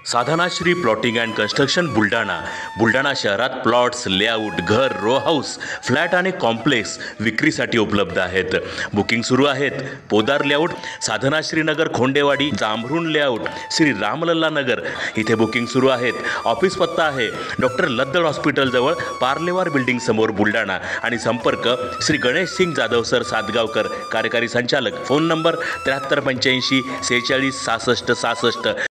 Sadhanashri plotting and construction Buldhana शहरात plots, layout, घर, row house, flat आणि कॉम्प्लेक्स विक्रीसाठी उपलब्ध आहेत. बुकिंग सुरू आहेत. पोदार लेआउट, साधनाश्री नगर खोंडेवाडी, जांभरुण लेआउट, श्री रामलल्ला नगर इथे बुकिंग सुरू आहेत. ऑफिस पत्ता आहे डॉक्टर लद्दड हॉस्पिटल जवळ, पार्लेवार बिल्डिंग समोर, बुलढाणा. आणि संपर्क श्री गणेश सिंग जाधव सर सातगावकर, कार्यकारी संचालक. Phone number 7385 46 66 66.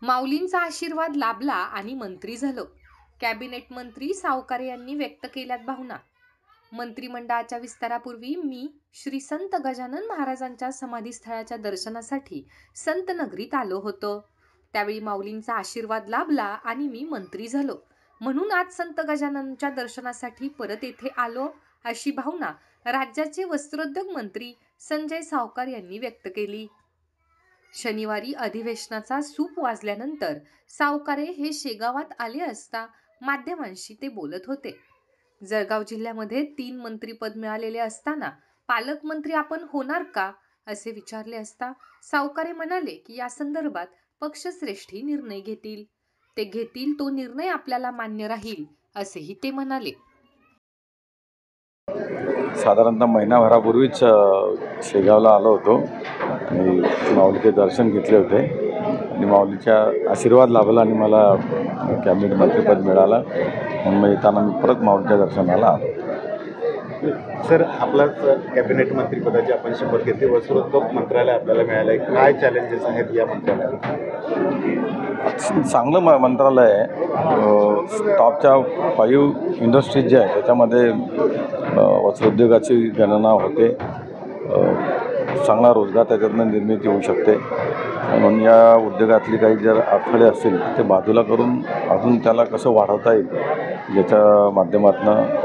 माऊलींचा आशीर्वाद लाभला आणि मंत्री झालो. कॅबिनेट मंत्री सावकारे यांनी व्यक्त केल्यात भावना. मंत्रिमंडळाच्या विस्तारापूर्वी मी श्री संत गजानन महाराजांच्या समाधीस्थळाच्या दर्शनासाठी संत नगरीत आलो होतो. त्यावेळी माऊलींचा आशीर्वाद लाभला आणि मी मंत्री झालो, म्हणून आज संत गजाननच्या दर्शनासाठी परत येथे आलो, अशी भावना राज्याचे वस्त्रोद्योग मंत्री संजय सावकार यांनी व्यक्त केली. शनिवारी अधिवेशनाचा सूप वाजल्यानंतर सावकारे हे शेगावात आले असता माध्यमांशी ते बोलत होते. जळगाव जिल्ह्यामध्ये 3 मंत्रीपद मिळालेले असताना पालकमंत्री आपण होणार का, असे विचारले असता सावकारे म्हणाले की या संदर्भात पक्षश्रेष्ठी निर्णय घेतील. ते घेतील तो निर्णय आपल्याला मान्य राहील, असेही ते म्हणाले. साधारणतः महिनाभरापूर्वीच शेगावला आलो होतो आणि माऊलीचे दर्शन घेतले होते आणि माऊलीचा आशीर्वाद लाभला आणि मला कॅबिनेट मंत्रीपद मिळालं, म्हणून मग येताना मी परत माऊलीच्या दर्शनाला आलो. सर, आपला कॅबिनेट मंत्रीपदाची आपण शपथ घेतली, वस्त्रोद्योग मंत्रालय आपल्याला मिळालं आहे. काय चॅलेंजेस आहेत या मंत्रालयात? चांगलं मंत्रालय आहे. टॉपच्या 5 इंडस्ट्रीज ज्या आहेत त्याच्यामध्ये वस्त्रोद्योगाची गणना होते. चांगला रोजगार त्याच्यातून निर्मिती होऊ शकते. म्हणून या उद्योगातली काही जर अडथळे असतील ते बाजूला करून अजून त्याला कसं वाढवता येईल, ज्याच्या माध्यमातून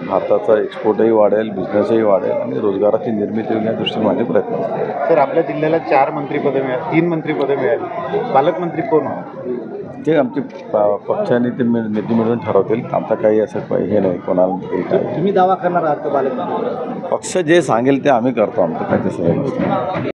भारताचा एक्सपोर्टही वाढेल, बिझनेसही वाढेल आणि रोजगाराची निर्मिती होईल या दृष्टीने माझे प्रयत्न असतात. सर, आपल्या जिल्ह्याला 4 मंत्रिपदं मिळाली, 3 मंत्रिपदं मिळाली. पालकमंत्री कोण होणार ते आमचे पक्षाने ते निधी मिळून ठरवतील. आमचा काही असं हे नाही कोणाला काय. तुम्ही दावा करणार आहात पालकमंत्री? पक्ष जे सांगेल ते आम्ही करतो. आमचं काही तसं हे नसतं.